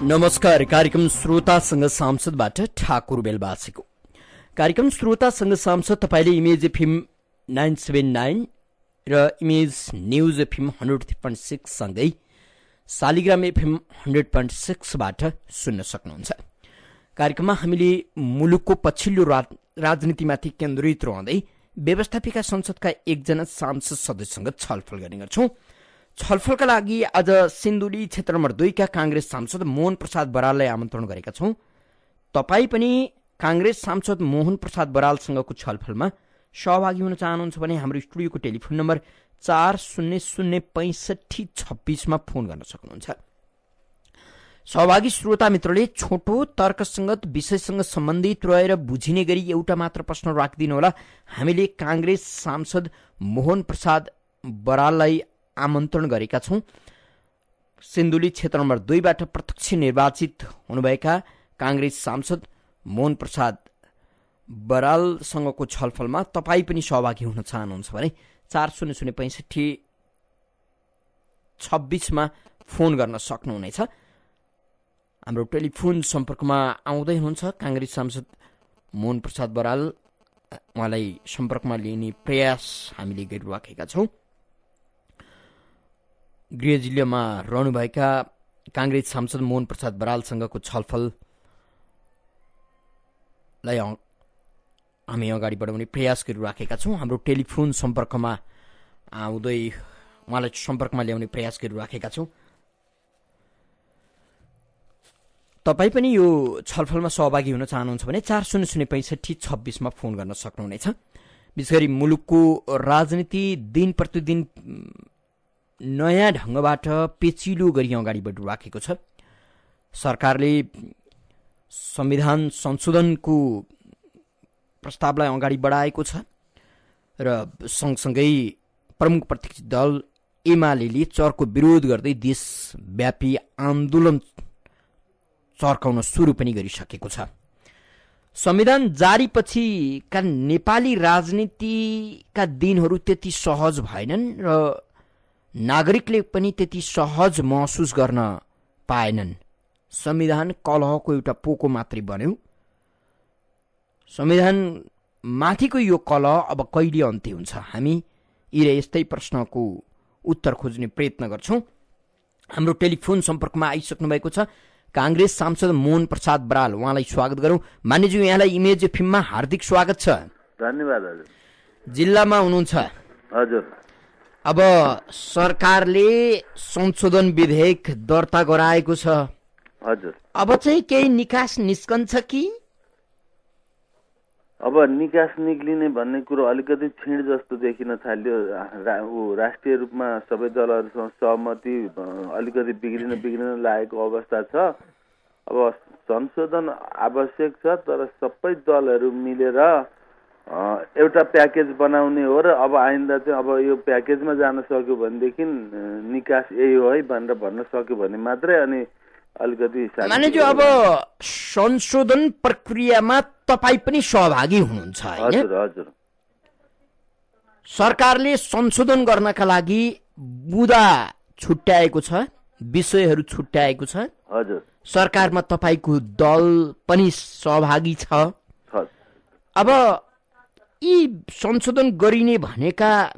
नमस्कार। कार्यक्रम श्रोतासँग सांसदबाट ठाकुर बेलबासीको। कार्यक्रम श्रोतासँग सांसद तपाईले इमेज एफएम 979 र इमेज न्यूज एफएम 100.6 सँगै शालिग्राम एफएम 100.6 बाट सुन्न सक्नुहुन्छ। कार्यक्रममा हामीले मुलुकको पछिल्लो राजनीतिमाथि केन्द्रित रहँदै व्यवस्थापिका संसदका एकजना सांसद सदस्यसँग छलफल गर्ने गर्छौं। छलफलका लागि आज सिन्धुली क्षेत्र नम्बर 2 का कांग्रेस सांसद मोहन प्रसाद बराललाई आमन्त्रण गरेका छौं। तपाई पनि कांग्रेस सांसद मोहन प्रसाद बरालसँगको छलफलमा सहभागी हुन चाहनुहुन्छ भने हाम्रो स्टुडियोको टेलिफोन नम्बर 40065626 मा फोन गर्न सक्नुहुन्छ। सहभागी श्रोता मित्रले छोटो तर्कसंगत विषयसँग सम्बन्धित रहेर बुझिने गरी एउटा मात्र प्रश्न राखिदिनु होला। हामीले कांग्रेस सांसद मोहन प्रसाद बराललाई आमन्त्रण गरेका छौं। सिन्धुली क्षेत्र नम्बर 2 बाट प्रत्यक्ष निर्वाचित हुनुभएका कांग्रेस सांसद मोहन प्रसाद बरालसँगको छलफलमा तपाई पनि सहभागी हुन चाहनुहुन्छ भने 40065626 मा फोन गर्न सक्नुहुनेछ। हाम्रो टेलिफोन सम्पर्कमा आउँदै हुनुहुन्छ कांग्रेस सांसद मोहन प्रसाद बराल। उहाँलाई सम्पर्कमा लिने प्रयास हामीले गरिराखेका छौं। गृह जिल्लामा रहनुभएका कांग्रेस सांसद मोहन प्रसाद बरालसँगको छलफललाई हामी अगाडि बढाउने प्रयास गरिराखेका छौं। हाम्रो टेलिफोन सम्पर्कमा आउँदै उहाँलाई सम्पर्कमा ल्याउने प्रयास गरिराखेका छौं। तपाई पनि यो छलफलमा सहभागी हुन चाहनुहुन्छ भने 40065626 मा फोन गर्न सक्नुहुनेछ। विशेषगरी मुलुकको राजनीति दिन प्रतिदिन नयाँ ढंगबाट पेचिलो गरी अगाडि बढिराखेको छ। सरकारले संविधान संशोधनको प्रस्तावलाई अगाडि बढाएको छ र सँगसँगै प्रमुख प्रतिपक्षी दल एमाले चरको विरोध गर्दै देशव्यापी आन्दोलन चर्काउन सुरु पनि गरिसकेको छ। संविधान जारीपछिका नेपाली राजनीतिका दिनहरू त्यति सहज भएनन् र नागरिकले पनि त्यति सहज महसुस गर्न पाएनन्। संविधान कलहको एउटा पोको मात्रै बन्यो। संविधान माथिको यो कलह अब कहिले अन्त्य हुन्छ? हामी यी यस्तै प्रश्नको उत्तर खोज्ने प्रयत्न गर्छौं। हाम्रो टेलिफोन सम्पर्कमा आइसक्नु भएको छ कांग्रेस सांसद मोहन प्रसाद बराल। उहाँलाई स्वागत गरौं। मान्यज्यू, यहाँलाई इमेज एफएममा हार्दिक स्वागत छ। धन्यवाद हजुर। जिल्लामा हुनुहुन्छ? हजुर। अब सरकारले संशोधन विधेयक दर्ता गराएको छ। हजुर। अब चाहिँ केही निकास निस्कन्छ कि? अब निकास निक्लिने भन्ने कुरो अलिकति क्षीण जस्तो देखिन थाल्यो। राष्ट्रिय रूपमा सबै दलहरूसँग सहमति अलिकति बिग्रिन लागेको अवस्था छ। अब संशोधन आवश्यक छ, तर सबै दलहरू मिलेर एउटा प्याकेज बनाउने हो र अब आइन्दा चाहिँ अब यो प्याकेजमा जान सक्यो भनेदेखि निकास यही हो है भनेर भन्न सक्यो भने मात्रै अनि अलिकति मानेजु अब संशोधन प्रक्रियामा तपाई पनि सहभागी हुनुहुन्छ हैन? हजुर हजुर। सरकारले संशोधन गर्नका लागि बुँदा छुट्याएको छ, विषयहरू छुट्याएको छ। हजुर। सरकारमा तपाईको दल पनि सहभागी छ। अब यी संशोधन गरिने भनेका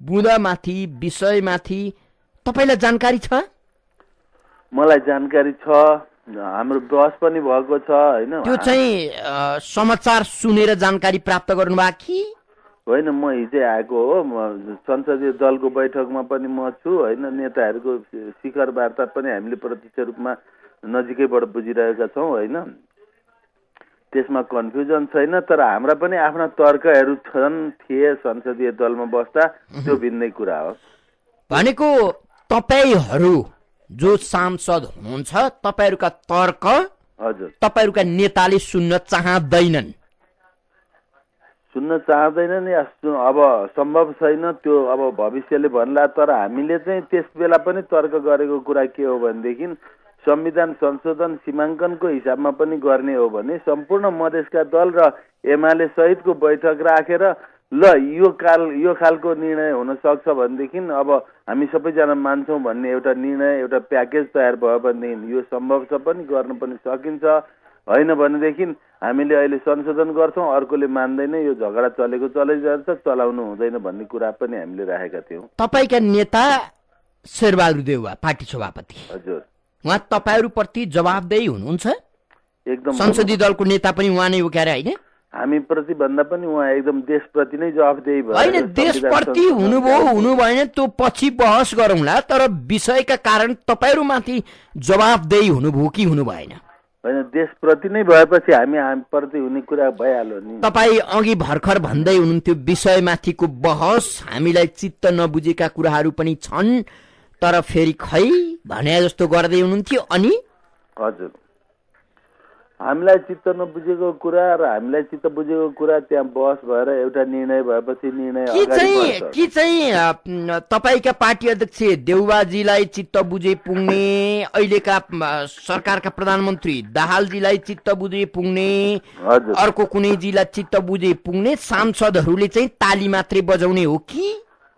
बुँदामाथि विषयमाथि तपाईलाई जानकारी छ? मलाई जानकारी छ। हाम्रो बहस पनि भएको छ हैन। त्यो चाहिँ समाचार सुनेर जानकारी प्राप्त गर्नुभएको कि होइन? म हिजै आएको हो। संसदीय दलको बैठकमा पनि म छु हैन। नेताहरूको शिखर वार्ता पनि हामीले प्रत्यक्ष रूपमा नजिकैबाट बुझिरहेका छौं हैन। त्यसमा कन्फ्युजन छैन, तर हाम्रा पनि आफ्ना तर्कहरू थिए संसदीय दलमा बस्दा। त्यो भिन्नै कुरा हो। भनेको तपाईहरू जो सांसद हुनुहुन्छ तपाईहरूका तर्क हजुर तपाईहरूका नेताले सुन्न चाहदैनन् या अब सम्भव छैन त्यो अब भविष्यले भन्ला। तर हामीले चाहिँ त्यस बेला पनि तर्क गरेको कुरा के हो भनेदेखि संविधान संशोधन सीमाङ्कनको हिसाबमा पनि गर्ने हो भने सम्पूर्ण मधेसका दल र एमाले सहितको बैठक राखेर ल यो खालको निर्णय हुन सक्छ भनेदेखि अब हामी सबैजना मान्छौँ भन्ने एउटा निर्णय एउटा प्याकेज तयार भयो भनेदेखि यो सम्भव छ पनि गर्न पनि सकिन्छ। होइन भनेदेखि हामीले अहिले संशोधन गर्छौँ, अर्कोले मान्दैन, यो झगडा चलेको चलै जान्छ, चलाउनु हुँदैन भन्ने कुरा पनि हामीले राखेका थियौँ। तपाईका नेता शेरबहादुर देउवा पार्टी सभापति, हजुर, उहाँ तपाईहरुप्रति जवाबदेही हुनुहुन्छ? एकदम संसदीय दलको नेता पनि उहाँ नै हो क्यारे होइन? हामी प्रति भन्दा पनि उहाँ एकदम देशप्रति नै जवाफदेही भयो। होइन, देशप्रति हुनुभयो हुनु भएन त्यो पछि बहस गरौँला, तर विषयका कारण तपाईहरुमाथि जवाबदेही हुनुभयो कि हुनु भएन? होइन, देशप्रति नै भएपछि हामी प्रति हुने कुरा भइहाल्यो नि। तपाई अघि भर्खर भन्दै हुनुहुन्थ्यो विषयमाथिको बहस, हामीलाई चित्त नबुझेका कुराहरू पनि छन्, तर फेरि खै भने जस्तो गर्दै हुनुहुन्थ्यो। अनि हजुर, हामीलाई चित्त नबुझेको कुरा र हामीलाई चित्त बुझेको कुरा त्यहाँ बहस भएर एउटा निर्णय भएपछि निर्णय कि चाहिँ तपाईका पार्टी अध्यक्ष देउवाजीलाई चित्त बुझे पुग्ने, अहिलेका सरकारका प्रधानमन्त्री दाहालजीलाई चित्त बुझे पुग्ने, अर्को कुनैजीलाई चित्त बुझे पुग्ने सांसदहरूले चाहिँ ताली मात्रै बजाउने हो कि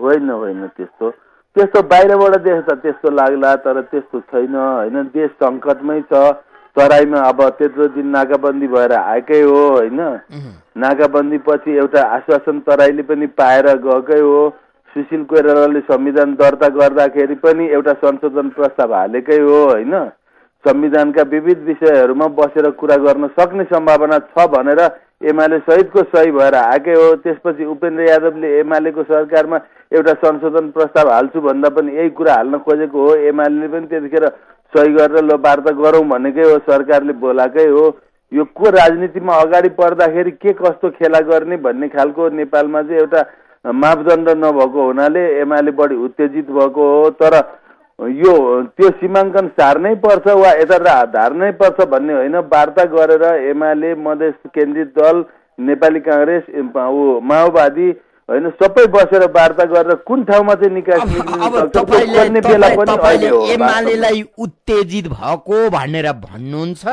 होइन? होइन, त्यस्तो बाहिरबाट देख्दा त्यस्तो लाग्ला, तर त्यस्तो छैन। होइन, देश सङ्कटमै छ, तराईमा अब त्यत्रो दिन नाकाबन्दी भएर आएकै हो। होइन, नाकाबन्दी पछि एउटा आश्वासन तराईले पनि पाएर गएकै हो। सुशील कोइरालाले संविधान दर्ता गर्दाखेरि पनि एउटा संशोधन प्रस्ताव हालेकै हो। होइन, संविधानका विविध विषयहरूमा बसेर कुरा गर्न सक्ने सम्भावना छ भनेर एमाले सहितको सही भएर आएकै हो। त्यसपछि उपेन्द्र यादवले एमालेको सरकारमा एउटा संशोधन प्रस्ताव हाल्छु भन्दा पनि यही कुरा हाल्न खोजेको हो। एमाले पनि त्यतिखेर सही गरेर ल वार्ता गरौँ भनेकै हो, सरकारले बोलाकै हो। यो को राजनीतिमा अगाडि पर्दाखेरि के कस्तो खेला गर्ने भन्ने खालको नेपालमा चाहिँ एउटा मापदण्ड नभएको हुनाले एमाले बढी उत्तेजित भएको हो। तर यो त्यो सीमाङ्कन सार्नै पर्छ वा यता धार्नै पर्छ भन्ने होइन, वार्ता गरेर एमाले, मधेस केन्द्रित दल, नेपाली काङ्ग्रेस, माओवादी होइन सबै बसेर वार्ता गरेर कुन ठाउँमा चाहिँ निकास निक्लिने बेला पनि अहिले हो। एमालेलाई उत्तेजित भएको भनेर भन्नुहुन्छ?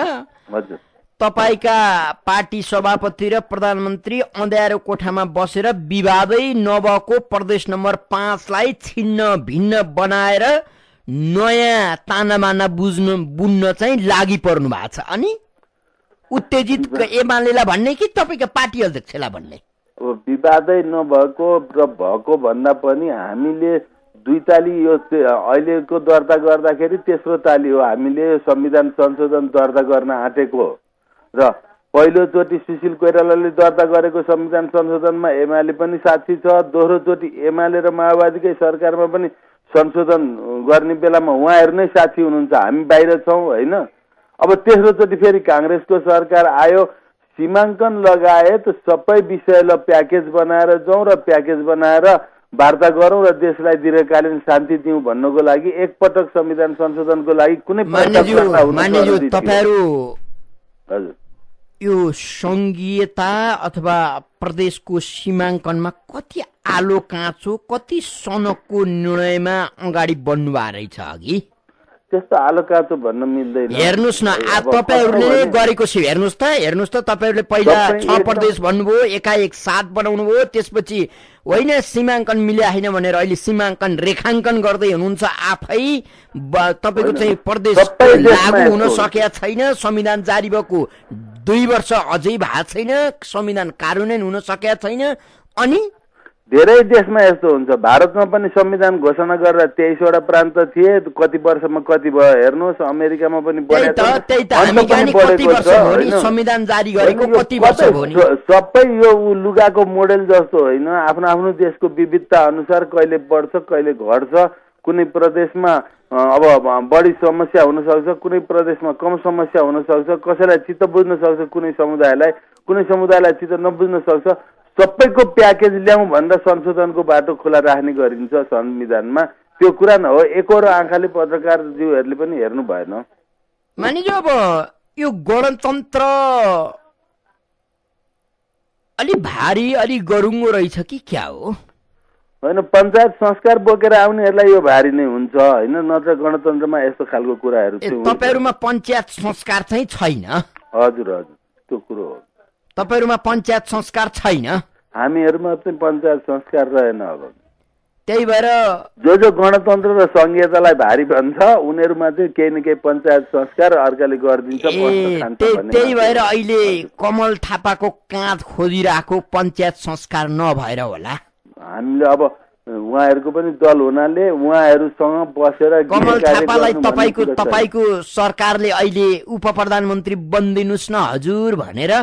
हजुर, तपाईका पार्टी सभापति र प्रधानमन्त्री अँध्यारो कोठामा बसेर विवादै नभएको प्रदेश नम्बर 5 लाई छिन्न भिन्न बनाएर नयाँ तानामाना बुन्न चाहिँ लागि पर्नु भएको छ। अनि उत्तेजित एमालेलाई भन्ने कि तपाईका पार्टी अध्यक्षलाई भन्ने? विवादै नभएको र भएको भन्दा पनि हामीले दुई ताली यो अहिलेको दर्ता गर्दाखेरि तेस्रो ताली हो। हामीले संविधान संशोधन दर्ता गर्न आँटेको र पहिलोचोटि सुशील कोइरालाले दर्ता गरेको संविधान संशोधनमा एमाले पनि साथी छ। दोस्रोचोटि एमाले र माओवादीकै सरकारमा पनि संशोधन गर्ने बेलामा उहाँहरू नै साथी हुनुहुन्छ, हामी बाहिर छौँ। होइन, अब तेस्रोचोटि फेरि काङ्ग्रेसको सरकार आयो, सीमाङ्कन लगायत सबै विषयलाई प्याकेज बनाएर जाउँ र प्याकेज बनाएर वार्ता गरौँ र देशलाई दीर्घकालीन शान्ति दिउँ भन्नको लागि एकपटक संविधान संशोधनको लागि कुनै तपाईहरु यो संघीयता अथवा प्रदेशको सीमाङ्कनमा कति आलो काँचो, कति सनको निर्णयमा अगाडि बढ्नुभएको रहेछ? अघि त्यस्तो आलो काँचो भन्न मिल्दैन। हेर्नुहोस् न, तपाईहरुले गरेको छ, हेर्नुहोस् त तपाईहरुले पहिला 6 प्रदेश भन्नुभयो, एकाएक 7 बनाउनु भयो, त्यसपछि होइन सीमाङ्कन मिल्या होइन भनेर अहिले सीमाङ्कन रेखाङ्कन गर्दै हुनुहुन्छ आफै। तपाईको चाहिँ प्रदेश लागू हुन सकेका छैन, संविधान जारी भएको 2 वर्ष अझै भएको छैन, संविधान कार्यान्वयन हुन सकेका छैन। अनि धेरै देशमा यस्तो हुन्छ, भारतमा पनि संविधान घोषणा गरेर 23वटा प्रान्त थिए, कति वर्षमा कति भयो हेर्नुहोस्। अमेरिकामा पनि संविधान जारी गरेको कति वर्ष भयो नि? सबै यो लुगाको मोडेल जस्तो होइन, आफ्नो आफ्नो देशको विविधता अनुसार कहिले बढ्छ कहिले घट्छ। कुनै प्रदेशमा अब बढी समस्या हुन सक्छ, कुनै प्रदेशमा कम समस्या हुन सक्छ, कसैलाई चित्त बुझ्न सक्छ, कुनै समुदायलाई चित्त नबुझ्न सक्छ। सबैको प्याकेज ल्याउँ भन्दा संशोधनको बाटो खुला राख्ने गरिन्छ संविधानमा। त्यो कुरा न हो, एकहोरो आँखाले पत्रकारज्यूहरूले पनि हेर्नु भएन। मानिज्यू, अब यो गणतन्त्र अलि भारी अलि गरुङ्गो रहेछ कि क्या हो? होइन, पञ्चायत संस्कार बोकेर आउनेहरूलाई यो भारी नै हुन्छ होइन, नत्र गणतन्त्रमा यस्तो खालको कुराहरू तपाईहरुमा पञ्चायत संस्कार चाहिँ छैन? हजुर हजुर, त्यो कुरो हो। तपाईहरुमा पञ्चायत संस्कार छैन? हामीहरूमा चाहिँ पञ्चायत संस्कार रहेन। अब त्यही भएर जो गणतन्त्र र संघीयतालाई भारी भन्छ उनीहरूमा चाहिँ केही न केही पञ्चायत संस्कार अर्काले गरिदिन्छ। त्यही भएर अहिले कमल थापाको काँध खोजिरहेको पञ्चायत संस्कार नभएर होला। हामीले अब उहाँहरूको पनि दल हुनाले उहाँहरूसँग बसेर कमल थापालाई तपाईको सरकारले अहिले उप प्रधानमन्त्री बनिदिनुस् न हजुर भनेर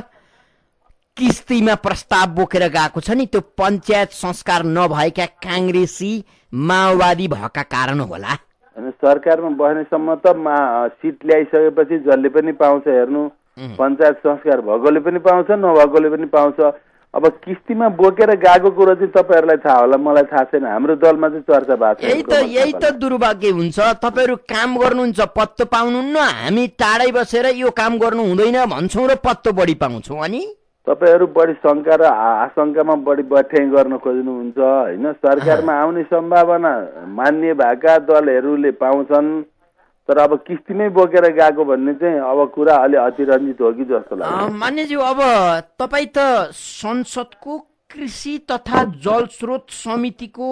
किस्तीमा प्रस्ताव बोकेर गएको छ नि, त्यो पञ्चायत संस्कार नभएका काङ्ग्रेसी माओवादी भएका कारण होला। अनि सरकारमा बस्नेसम्म त सिट ल्याइसकेपछि जसले पनि पाउँछ, हेर्नु पञ्चायत संस्कार भएकोले पनि पाउँछ नभएकोले पनि पाउँछ। अब किस्तीमा बोकेर गएको कुरो चाहिँ तपाईँहरूलाई थाहा होला, मलाई थाहा छैन। हाम्रो दलमा चाहिँ चर्चा भएको छ। यही त दुर्भाग्य हुन्छ। तपाईँहरू काम गर्नुहुन्छ पत्तो पाउनुहुन्न, हामी टाढै बसेर यो काम गर्नु हुँदैन भन्छौँ र पत्तो बढी पाउँछौँ। अनि तपाईहरू बढी शङ्का र आशंकामा बढी बठ्याइ गर्न खोज्नुहुन्छ होइन। सरकारमा आउने सम्भावना मान्य भएका दलहरूले पाउँछन्, तर अब किस्तीमै बोकेर गएको भन्ने चाहिँ अब कुरा अलि अतिरञ्जित हो कि जस्तो लाग्छ। मान्यज्यू, अब तपाईँ त संसदको कृषि तथा जलस्रोत समितिको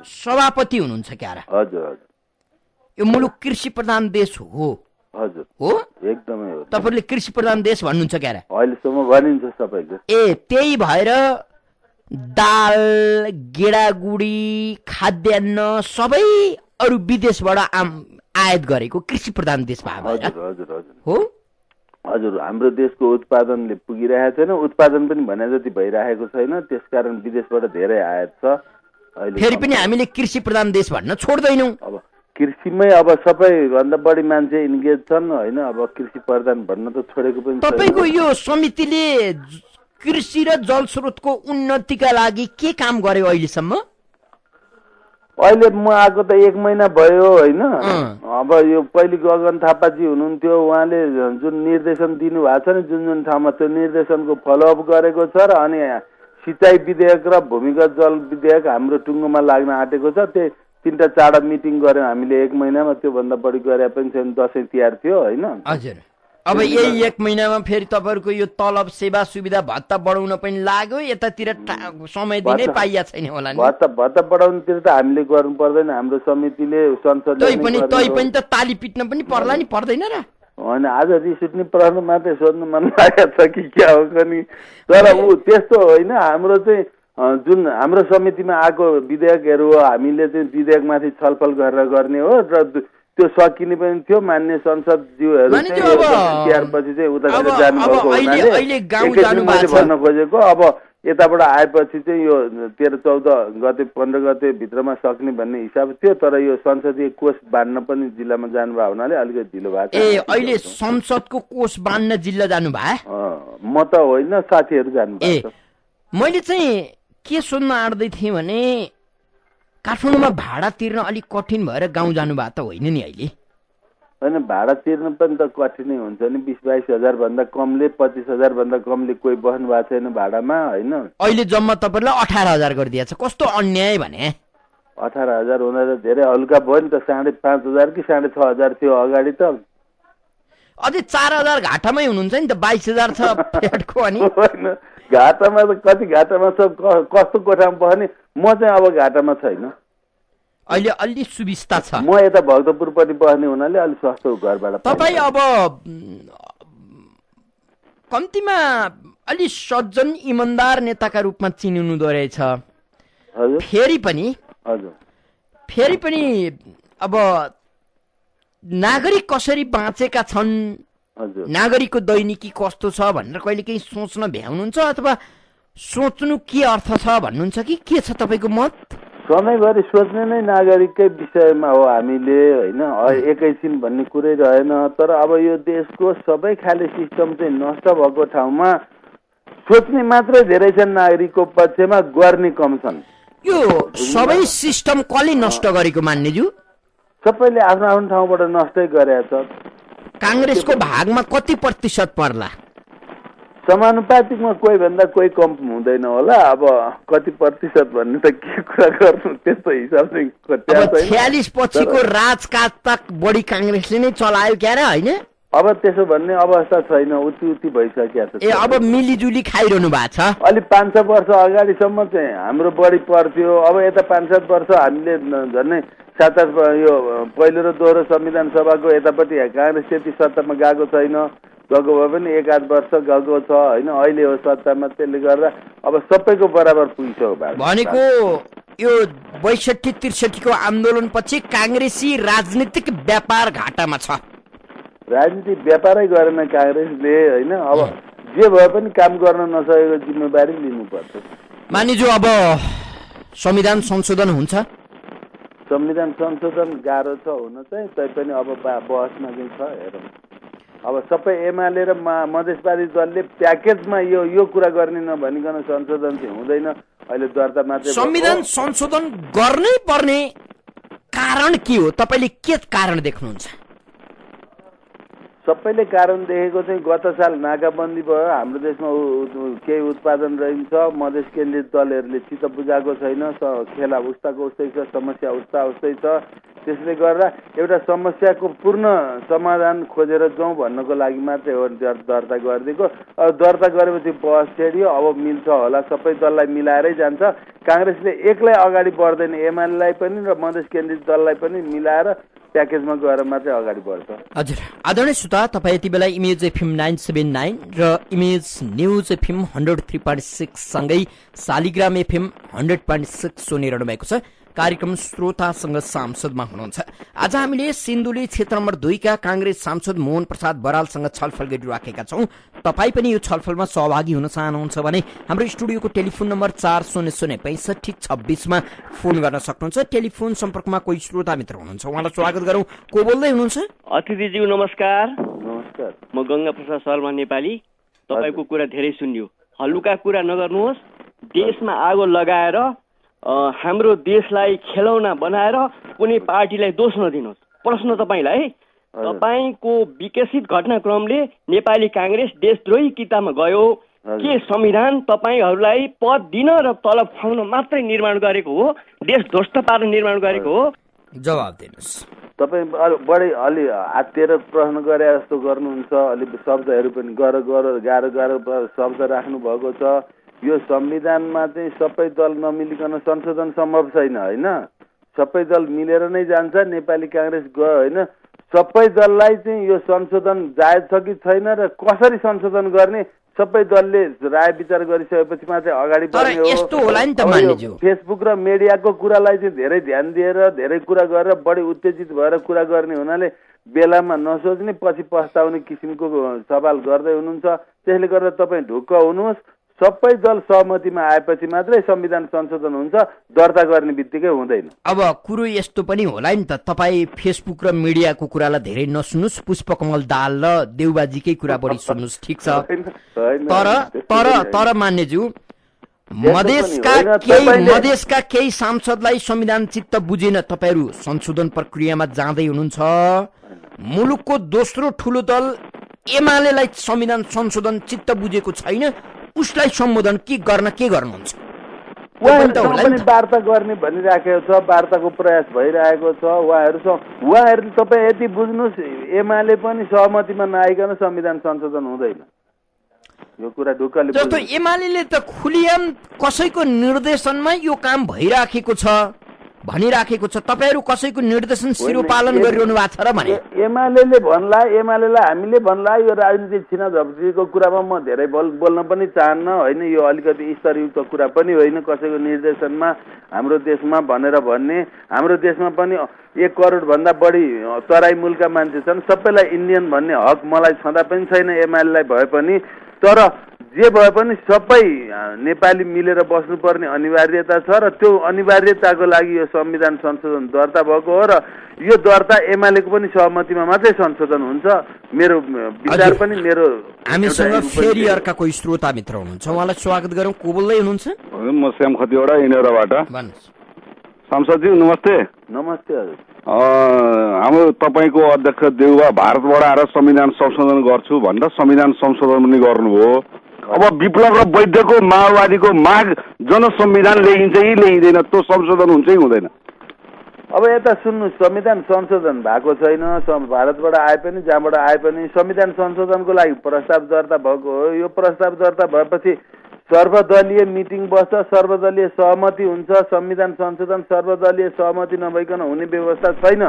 सभापति हुनुहुन्छ क्यारा? हजुर हजुर। यो मुलुक कृषि प्रधान देश हो। हजुर हो, एकदमै हो। तपाईहरुले कृषि प्रधान देश भन्नुहुन्छ क्यारा? अहिलेसम्म भनिन्छ सबैको। त्यही भएर दाल, गेडागुडी, खाद्यान्न सबै अरु विदेशबाट आयात गरेको कृषि प्रधान देश भयो। हजुर हजुर हजुर हो। हजुर, हाम्रो देशको उत्पादनले पुगिरहेको छैन, उत्पादन पनि भने जति भइरहेको छैन, त्यसकारण विदेशबाट धेरै आयात छ। अहिले फेरि पनि हामीले कृषि प्रधान देश भन्न छोड्दैनौँ। अब कृषिमै अब सबैभन्दा बढी मान्छे इन्गेज छन् होइन। अब कृषि प्रधान भन्न त छोडेको पनि। तपाईको यो समितिले कृषि र जलस्रोतको उन्नतिका लागि के काम गर्यो अहिलेसम्म? अहिले म आएको त 1 महिना भयो होइन। अब यो पहिले गगन थापाजी हुनुहुन्थ्यो, उहाँले जुन निर्देशन दिनुभएको छ नि जुन जुन ठाउँमा, त्यो निर्देशनको फलोअप गरेको छ। र अनि सिँचाइ विधेयक र भूमिगत जल विधेयक हाम्रो टुङ्गोमा लाग्न आँटेको छ। त्यो 3टा 4टा मिटिङ गऱ्यौँ हामीले 1 महिनामा, त्योभन्दा बढी गरे पनि छैन। दसैँ तिहार थियो होइन। हजुर, अब यही 1 महिनामा फेरि तपाईँहरूको यो तलब सेवा सुविधा भत्ता बढाउन पनि लाग्यो, यतातिर समय दिनै पाइया छैन होला नि। भत्ता बढाउनुतिर त हामीले गर्नु पर्दैन, हाम्रो समितिले संसदले तै पनि त ताली पिट्न पनि पर्ला नि, पर्दैन र? होइन, आज रिस उठ्ने प्रश्न मात्रै सोध्नु मन लागेको छ कि क्या हो नि। तर ऊ त्यस्तो होइन। हाम्रो चाहिँ जुन हाम्रो समितिमा आएको विधेयकहरू हो, हामीले चाहिँ विधेयकमाथि छलफल गरेर गर्ने हो। र त्यो सकिने पनि थियो। मान्य संसदज्यूहरू तिहारपछि चाहिँ उतातिर जानुभएको हुनाले भन्न खोजेको। अब यताबाट आएपछि चाहिँ यो 13-14 गते 15 गते भित्रमा सक्ने भन्ने हिसाब थियो। तर यो संसदीय कोष बाँड्न पनि जिल्लामा जानुभएको हुनाले अलिकति ढिलो भएको छ। अहिले संसदको कोष बाँड्न जिल्ला जानुभयो? म त होइन, साथीहरू जानुभएको। मैले चाहिँ के सोध्न आँट्दै थिएँ भने काठमाडौँमा भाडा तिर्न अलिक कठिन भएर गाउँ जानुभएको त होइन नि अहिले? होइन, भाडा तिर्न पनि त कठिनै हुन्छ नि। 20-22 हजार भन्दा कमले, 25 हजार भन्दा कमले कोही बस्नु भएको छैन भाडामा होइन। अहिले जम्मा तपाईँलाई 18,000 गरिदिएको छ, कस्तो अन्याय भने। 18,000 हुँदा त धेरै हल्का भयो नि त। 5,500 कि 6,500 थियो अगाडि त। अझै 4,000 घाटामै हुनुहुन्छ नि त, 22,000 छ फ्ल्याटको। अनि घाटामा त कति घाटामा छ, कस्तो कोठामा बस्ने। म चाहिँ अब घाटामा छैन, अहिले अलि सुविस्ता छ। म यता भक्तपुरपट्टि बस्ने हुनाले अलि सस्तो घरबाट। तपाईँ अब कम्तीमा अलि सज्जन इमान्दार नेताका रूपमा चिनिनुहुँदो रहेछ। फेरि पनि अब नागरिक कसरी बाँचेका छन्, नागरिकको दैनिकी कस्तो छ भनेर कहिले केही सोच्न भ्याउनुहुन्छ अथवा सोच्नु के अर्थ छ भन्नुहुन्छ कि के छ तपाईँको मत? सधैँभरि सोच्ने नै नागरिककै विषयमा हो हामीले होइन। एकैछिन भन्ने कुरै रहेन। तर अब यो देशको सबै खाले सिस्टम चाहिँ नष्ट भएको ठाउँमा सोच्ने मात्रै धेरै छन् नागरिकको पक्षमा, गर्ने कम छन्। यो सबै सिस्टम कसले नष्ट गरेको मान्यज्यू? सबैले आफ्नो आफ्नो ठाउँबाट नष्टै गरेको छ। काङ्ग्रेसको भागमा कति प्रतिशत पर्ला? समानुपातिकमा कोही भन्दा कोही कम हुँदैन होला। अब कति प्रतिशत भन्ने त के कुरा गर्नु, त्यस्तो हिसाब चाहिँ 46 पछिको राजकाज तक बढी काङ्ग्रेसले नै चलायो क्या र होइन? अब त्यसो भन्ने अवस्था छैन, उति भइसकेको छ। ए अब मिलिजुली खाइरहनु भएको छ। अलि 5-6 वर्ष अगाडिसम्म चाहिँ हाम्रो बढी पर्थ्यो। अब यता 5-7 वर्ष हामीले झन्डै 7-8 यो पहिलो र दोहोरो संविधान सभाको यतापट्टि काङ्ग्रेस त्यति सत्तामा गएको छैन, गएको भए पनि 1-8 वर्ष गएको छ होइन। अहिले हो सत्तामा, त्यसले गर्दा अब सबैको बराबर पुगिसक्यो भनेको। यो 62-63 को आन्दोलनपछि काङ्ग्रेसी राजनीतिक व्यापार घाटामा छ। राजनीतिक व्यापारै गरेन काङ्ग्रेसले होइन। अब जे भए पनि काम गर्न नसकेको जिम्मेवारी लिनुपर्छ। मानिजु अब संविधान संशोधन हुन्छ? संविधान संशोधन गाह्रो छ हुन चाहिँ, तैपनि अब बहसमा चाहिँ छ। हेरौँ अब सबै एमाले र मधेसवादी दलले प्याकेजमा यो कुरा गर्ने नभनिकन संशोधन चाहिँ हुँदैन। अहिले दर्ता मात्रै। संविधान संशोधन गर्नै पर्ने कारण के हो? तपाईँले के कारण देख्नुहुन्छ? सबैले कारण देखेको चाहिँ गत साल नाकाबन्दी भयो, हाम्रो देशमा केही उत्पादन रहन्छ, मधेस केन्द्रित दलहरूले चित्त बुझाएको छैन, खेला उस्ताको उस्तै छ, समस्या उस्तै छ। त्यसले गर्दा एउटा समस्याको पूर्ण समाधान खोजेर जाउँ भन्नको लागि मात्रै हो दर्ता गरिदिएको। अब दर्ता गरेपछि बहस छेडियो, अब मिल्छ होला, सबै दललाई मिलाएरै जान्छ। काङ्ग्रेसले एक्लै अगाडि बढ्दैन, एमालेलाई पनि र मधेस केन्द्रित दललाई पनि मिलाएर प्याकेजमा गएर मात्रै अगाडि बढ्छ। हजुर आदरणीय श्रोता, तपाईँ यति बेला इमेज एफएम 979 र इमेज न्युज एफएम 103.6 सँगै शालिग्राम एफएम 100.6 सुनिरहनु भएको छ। कार्यक्रम श्रोतासँग सांसदमा हुनुहुन्छ। आज हामीले सिन्धुली क्षेत्र नम्बर 2 का कांग्रेस सांसद मोहन प्रसाद बरालसँग छलफल गरिराखेका छौं। तपाई पनि यो छलफलमा सहभागी हुन चाहनुहुन्छ भने हाम्रो स्टुडियोको टेलिफोन नम्बर 400656 मा फोन गर्न सक्नुहुन्छ। टेलिफोन सम्पर्कमा कोही श्रोता मित्र हुनुहुन्छ, उहाँलाई स्वागत गरौं। को बोल्दै हुनुहुन्छ? अतिथिज्यू नमस्कार। नमस्कार, म गंगा प्रसाद शर्मा नेपाली। तपाईको कुरा धेरै सुन्यो, हल्लुका कुरा नगर्नुहोस्। देशमा आगो लगाएर हाम्रो देशलाई खेलौना बनाएर कुनै पार्टीलाई दोष नदिनुहोस्। प्रश्न तपाईलाई है, तपाईको विकसित घटनाक्रमले नेपाली कांग्रेस देशद्रोही किताबमा गयो के संविधान तपाईहरूलाई पद दिन र तलब खुवाउन मात्रै निर्माण गरेको हो, देश ध्वस्त पार्न निर्माण गरेको हो? जवाब दिनुस्। तपाई बढी अलि आत्तिएर प्रश्न गरे जस्तो गर्नुहुन्छ। अलि शब्दहरू पनि गाह्रो शब्द राख्नु भएको छ। यो संविधानमा चाहिँ सबै दल नमिलिकन संशोधन सम्भव छैन होइन। सबै दल मिलेर नै जान्छ। नेपाली कांग्रेस गयो होइन, सबै दललाई चाहिँ यो संशोधन जायज छ कि छैन र कसरी संशोधन गर्ने सबै दलले राय विचार गरिसकेपछि मात्रै अगाडि बढ्ने हो। यस्तो होला नि त मान्यज्यू। फेसबुक र मिडियाको कुरालाई चाहिँ धेरै ध्यान दिएर धेरै कुरा गरेर बढी उत्तेजित भएर कुरा गर्ने हुनाले बेलामा नसोच्ने पछि पस्ताउने किसिमको सवाल गर्दै हुनुहुन्छ। त्यसले गर्दा तपाईँ ढुक्क हुनुहोस्। सबै दल सहमतिमा आएपछि मात्रै संविधान संशोधन हुन्छ, दर्ता गर्ने बित्तिकै हुँदैन। अब कुरो यस्तो पनि होला नि त, तपाईँ फेसबुक र मिडियाको कुरालाई धेरै नसुन्नुहोस्, पुष्पकमल दाल र देउबाजीकै कुरा बढी सुन्नुहोस्, ठिक छ? तर मान्यज्यू, मधेसका केही सांसदलाई संविधान चित्त बुझेन, तपाईहरू संशोधन प्रक्रियामा जाँदै हुनुहुन्छ। मुलुकको दोस्रो ठुलो दल एमालेलाई संविधान संशोधन चित्त बुझेको छैन, उसलाई सम्बोधन के गर्नुहुन्छ? उहाँहरू वार्ता गर्ने भनिराखेको छ, वार्ताको प्रयास भइरहेको छ उहाँहरूले। तपाईँ यति बुझ्नुहोस्, एमाले पनि सहमतिमा नआइकन संविधान संशोधन हुँदैन। यो कुरा ढुक्कले जस्तो एमाले त खुलियाम कसैको निर्देशनमा यो काम भइराखेको छ भनिराखेको छ, तपाईहरु कसैको निर्देशन सिरोपालन गरिरहनु भएको छ र भने एमालेले भन्ला, एमालेलाई हामीले भन्ला। यो राजनीतिक छिनाझपटीको कुरामा म धेरै बोल्न पनि चाहन्न होइन। यो अलिकति स्तरयुक्त कुरा पनि होइन कसैको निर्देशनमा हाम्रो देशमा भनेर भन्ने। हाम्रो देशमा पनि 1 करोड भन्दा बढी तराई मूलका मान्छे छन्। सबैलाई इन्डियन भन्ने हक मलाई छँदा पनि छैन, एमालेलाई भए पनि। तर जे भए पनि सबै नेपाली मिलेर बस्नुपर्ने अनिवार्यता छ र त्यो अनिवार्यताको लागि यो संविधान संशोधन दर्ता भएको हो र यो दर्ता एमालेको पनि सहमतिमा मात्रै संशोधन हुन्छ। मेरो विचार पनि मेरो। हामीसँग फेरि अर्का कोही श्रोता मित्र हुनुहुन्छ, उहाँलाई स्वागत गरौँ। को बोल्दै हुनुहुन्छ? म श्याम खतिवडा इनेराबाट। सांसदज्यू नमस्ते। नमस्ते हजुर। हाम्रो तपाईँको अध्यक्ष देउबा भारतबाट आएर संविधान संशोधन गर्छु भनेर संविधान संशोधन पनि गर्नुभयो। अब विप्लव र वैद्यको माओवादीको माग जनसंविधान ल्याइन्छ कि ल्याइँदैन, त्यो संशोधन हुन्छ कि हुँदैन? अब यता सुन्नु, संविधान संशोधन भएको छैन। भारतबाट आए पनि जहाँबाट आए पनि संविधान संशोधनको लागि प्रस्ताव दर्ता भएको हो। यो प्रस्ताव दर्ता भएपछि सर्वदलीय मिटिङ बस्छ, सर्वदलीय सहमति हुन्छ। संविधान संशोधन सर्वदलीय सहमति नभइकन हुने व्यवस्था छैन।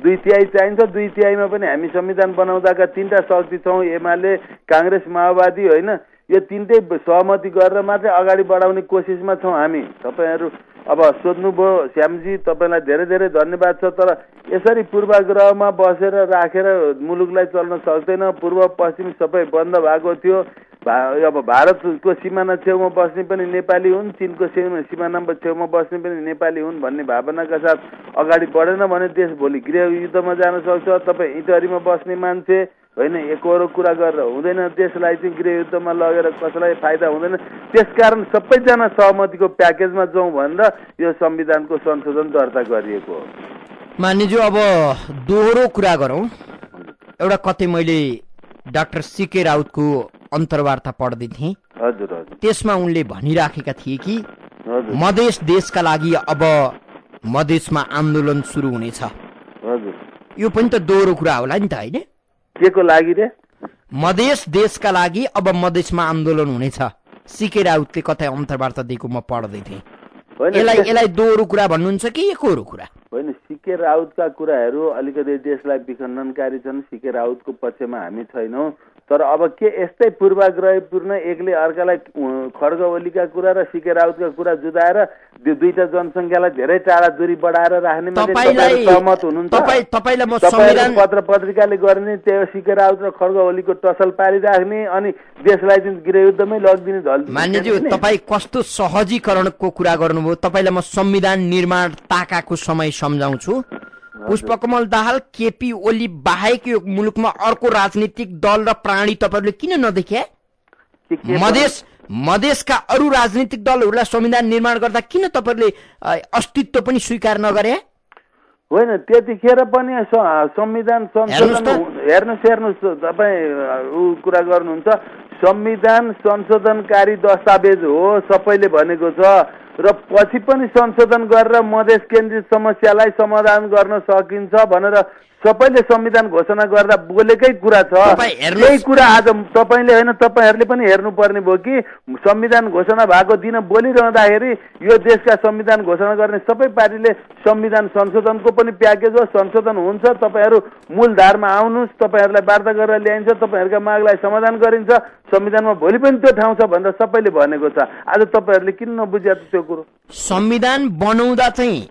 2/3 चाहिन्छ। 2/3 पनि हामी संविधान बनाउँदाका 3टा शक्ति छौँ, एमाले, काङ्ग्रेस, माओवादी, होइन? यो 3टै सहमति गरेर मात्रै अगाडि बढाउने कोसिसमा छौँ हामी। तपाईँहरू अब सोध्नुभयो श्यामजी, तपाईँलाई धेरै धेरै धन्यवाद छ। तर यसरी पूर्वाग्रहमा बसेर राखेर मुलुकलाई चल्न सक्दैन। पूर्व पश्चिम सबै बन्द भएको थियो। अब भारतको सिमाना छेउमा बस्ने पनि नेपाली हुन्, चीनको सिमाना छेउमा बस्ने पनि नेपाली हुन् भन्ने भावनाका साथ अगाडि बढेन भने देश भोलि गृह युद्धमा जान सक्छ। तपाईँ इटहरीमा बस्ने मान्छे होइन, एकहोरो कुरा गरेर हुँदैन। देशलाई चाहिँ गृह युद्धमा लगेर कसैलाई फाइदा हुँदैन। त्यसकारण सबैजना सहमतिको प्याकेजमा जाउँ भनेर यो संविधानको संशोधन दर्ता गरिएको हो। मान्यज्यू, अब दोहोरो कुरा गरौँ। एउटा कतै मैले डाक्टर सीके राउतको अन्तर्वार्ता पढ्दै थिएँ। हजुर हजुर। त्यसमा उनले भनिराखेका थिए कि हजुर मधेस देशका लागि अब मधेसमा आन्दोलन सुरु हुनेछ। हजुर, यो पनि त दोहोरो कुरा होला नि त, होइन? के को लागि रे? मधेस देशका लागि अब मधेसमा आन्दोलन हुनेछ। सीके राउतले कतै अन्तर्वार्ता दिएको म पढ्दै थिएँ। यसलाई दोहोरो कुरा भन्नुहुन्छ कि एकहोरो कुरा? होइन, सीके राउतका कुराहरू अलिकति देशलाई विखण्डनकारी छन्। सीके राउतको पक्षमा हामी छैनौँ। तर अब के यस्तै पूर्वाग्रहपूर्ण एकले अर्कालाई खड्ग ओलीका कुरा र सीके राउतका कुरा जुदाएर दुईटा जनसङ्ख्यालाई धेरै टाढा दूरी बढाएर राख्ने सहमत हुनुहुन्छ? तपाईलाई म संविधान पत्र पत्रिकाले गर्ने त्यो सीके राउत र खड्ग ओलीको टसल पारिराख्ने अनि देशलाई चाहिँ गृहयुद्धमै लगिदिने धल। मान्यज्यू, तपाईँ कस्तो सहजीकरणको कुरा गर्नुभयो। तपाईँलाई म संविधान निर्माण ताकाको समय सम्झाउँछु। पुष्पकमल दाहाल, केपी ओली बाहेक यो मुलुकमा अर्को राजनीतिक दल र प्राणी तपाईँहरूले किन नदेखे? मधेसका अरू राजनीतिक दलहरूलाई संविधान निर्माण गर्दा किन तपाईँहरूले अस्तित्व पनि स्वीकार नगरे? होइन, त्यतिखेर पनि संविधान संशोधन हेर्नुहोस् तपाईँ कुरा गर्नुहुन्छ। संविधान संशोधनकारी दस्तावेज हो, सबैले भनेको छ। र पछि पनि संशोधन गरेर मधेस केन्द्रित समस्यालाई समाधान गर्न सकिन्छ भनेर सबैले संविधान घोषणा गर्दा बोलेकै कुरा छ। यही कुरा आज तपाईँले होइन, तपाईँहरूले पनि हेर्नुपर्ने भयो कि संविधान घोषणा भएको दिन बोलिरहँदाखेरि यो देशका संविधान घोषणा गर्ने सबै पार्टीले संविधान संशोधनको पनि प्याकेज हो, संशोधन हुन्छ, तपाईँहरू मूलधारमा आउनुहोस्, तपाईँहरूलाई वार्ता गरेर ल्याइन्छ, तपाईँहरूका मागलाई समाधान गरिन्छ, संविधानमा भोलि पनि त्यो ठाउँ छ भनेर सबैले भनेको छ। आज तपाईँहरूले किन नबुझ्या त्यो कुरो? संविधान बनाउँदा चाहिँ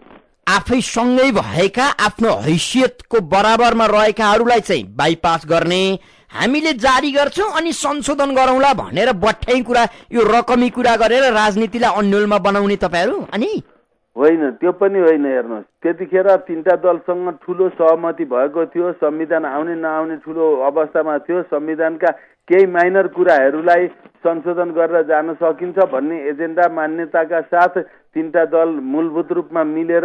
आफै सँगै भएका आफ्नो हैसियतको बराबरमा रहेकाहरूलाई चाहिँ बाइपास गर्ने, हामीले जारी गर्छौँ अनि संशोधन गरौँला भनेर बट्ठै कुरा, यो रकमी कुरा गरेर राजनीतिलाई अन्यलमा बनाउने तपाईँहरू? अनि होइन, त्यो पनि होइन। हेर्नुहोस्, त्यतिखेर 3टा दलसँग ठुलो सहमति भएको थियो। संविधान आउने नआउने ठुलो अवस्थामा थियो। संविधानका केही माइनर कुराहरूलाई संशोधन गरेर जान सकिन्छ भन्ने एजेन्डा मान्यताका साथ 3टा दल मूलभूत रूपमा मिलेर,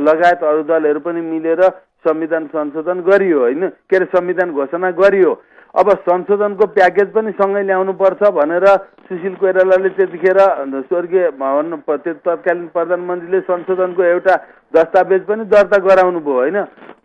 लगायत अरू दलहरू पनि मिलेर संविधान संशोधन गरियो, होइन? के अरे, संविधान घोषणा गरियो। अब संशोधनको प्याकेज पनि सँगै ल्याउनु पर्छ भनेर सुशील कोइरालाले त्यतिखेर स्वर्गीय तत्कालीन प्रधानमन्त्रीले संशोधनको एउटा दस्तावेज पनि दर्ता गराउनु भयो, होइन?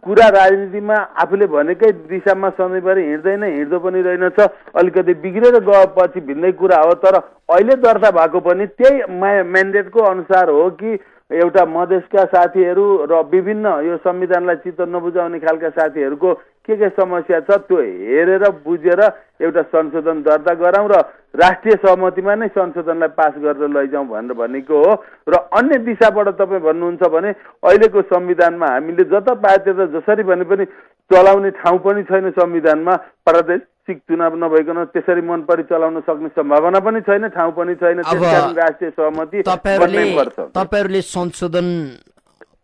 कुरा राजनीतिमा आफूले भनेकै दिशामा सधैँभरि हिँड्दैन, हिँड्दो पनि रहेनछ। अलिकति बिग्रेर गएपछि भिन्दै कुरा हो। तर अहिले दर्ता भएको पनि त्यही म्यान्डेटको अनुसार हो कि एउटा मधेसका साथीहरू र विभिन्न यो संविधानलाई चित्त नबुझाउने खालका साथीहरूको के समस्या छ त्यो हेरेर बुझेर एउटा संशोधन दर्ता गराउँ र राष्ट्रिय सहमतिमा नै संशोधनलाई पास गरेर लैजाउँ भनेर भनेको हो। र अन्य दिशाबाट तपाईँ भन्नुहुन्छ भने अहिलेको संविधानमा हामीले जता पाए त्यता जसरी भने पनि चलाउने ठाउँ पनि छैन। संविधानमा प्रादेशिक चुनाव नभइकन त्यसरी मन परि चलाउन सक्ने सम्भावना पनि छैन, ठाउँ पनि छैन। त्यसकारण राष्ट्रिय सहमति गर्नुपर्छ। तपाईहरूले संशोधन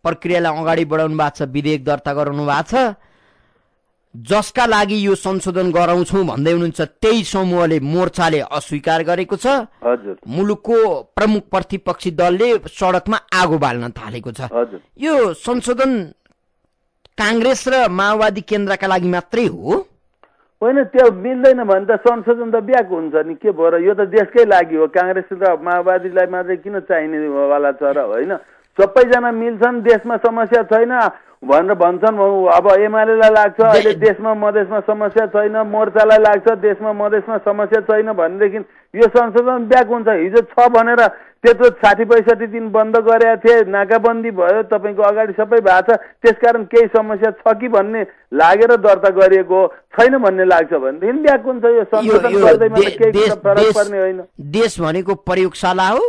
प्रक्रियालाई अगाडि बढाउनु भएको छ, विधेयक दर्ता गराउनु भएको छ, जसका लागि यो संशोधन गराउँछौँ भन्दै हुनुहुन्छ। त्यही समूहले, मोर्चाले अस्वीकार गरेको छ। हजुर, मुलुकको प्रमुख प्रतिपक्षी दलले सडकमा आगो बाल्न थालेको छ। हजुर, यो संशोधन काङ्ग्रेस र माओवादी केन्द्रका लागि मात्रै हो? होइन, त्यो मिल्दैन भने त संशोधन त ब्याक हुन्छ नि। के भयो र? यो त देशकै लागि हो। काङ्ग्रेस र माओवादीलाई मात्रै किन चाहिने वाला छ र? होइन, सबैजना मिल्छन्, देशमा समस्या छैन भनेर भन्छन्। अब एमालेलाई लाग्छ अहिले देशमा मधेसमा समस्या छैन, मोर्चालाई लाग्छ देशमा मधेसमा समस्या छैन भनेदेखि यो संशोधन ब्याक हुन्छ। हिजो छ भनेर त्यत्रो 60-65 दिन बन्द गरेका थिए, नाकाबन्दी भयो, तपाईँको अगाडि सबै भएको छ, त्यसकारण केही समस्या छ कि भन्ने लागेर दर्ता गरिएको हो, छैन भन्ने लाग्छ भनेदेखि ब्याक हुन्छ। यो संशोधन गर्दैमा त केही फरक पर्ने होइन। देश भनेको प्रयोगशाला हो,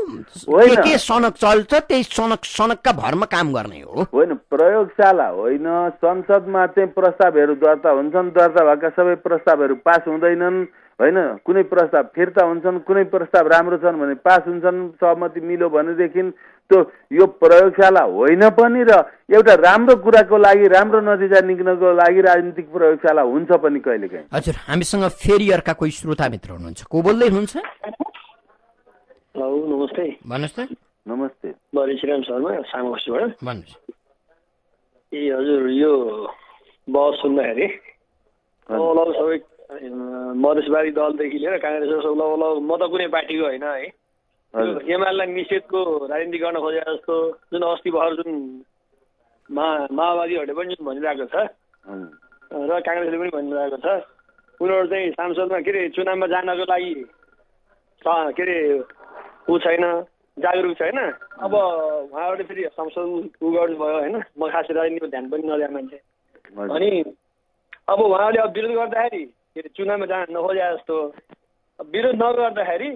के सनक चल्छ त्यही सनकका भरमा काम गर्ने हो। होइन, प्रयोगशाला होइन। संसदमा चाहिँ प्रस्तावहरू दर्ता हुन्छन्, दर्ता भएका सबै प्रस्तावहरू पास हुँदैनन् होइन। कुनै प्रस्ताव फिर्ता हुन्छन्, कुनै प्रस्ताव राम्रो छन् भने पास हुन्छन्, सहमति मिल्यो भनेदेखि त्यो यो प्रयोगशाला होइन पनि, र एउटा राम्रो कुराको लागि, राम्रो नतिजा निक्नको लागि राजनीतिक प्रयोगशाला हुन्छ पनि कहिलेकाहीँ। हजुर, हामीसँग फेरि अर्का कोही श्रोता मित्र हुनुहुन्छ, को बोल्दै हुनुहुन्छ? हेलो, नमस्ते। भन्नुहोस् त। नमस्ते, म ऋषिराम शर्मा सामबस्तीबाट। भन्नुहोस्। ए हजुर, यो बहस सुन्दाखेरि लगभग सबै मधेसवादी दलदेखि लिएर काङ्ग्रेस लगभग म त कुनै पार्टीको होइन है, एमालेलाई निषेधको राजनीति गर्न खोजे जस्तो जुन अस्ति भर्खर जुन माओवादीहरूले पनि जुन भनिरहेको छ र काङ्ग्रेसले पनि भनिरहेको छ, उनीहरू चाहिँ सांसदमा के अरे चुनावमा जानको लागि के अरे ऊ छैन, जागरुक छैन। अब उहाँहरूले फेरि संसद ऊ गर्नुभयो होइन, म खास राजनीतिमा ध्यान पनि नदिए मान्छे। अनि अब उहाँहरूले अब विरोध गर्दाखेरि के अरे चुनावमा जान नखोजे जस्तो, विरोध नगर्दाखेरि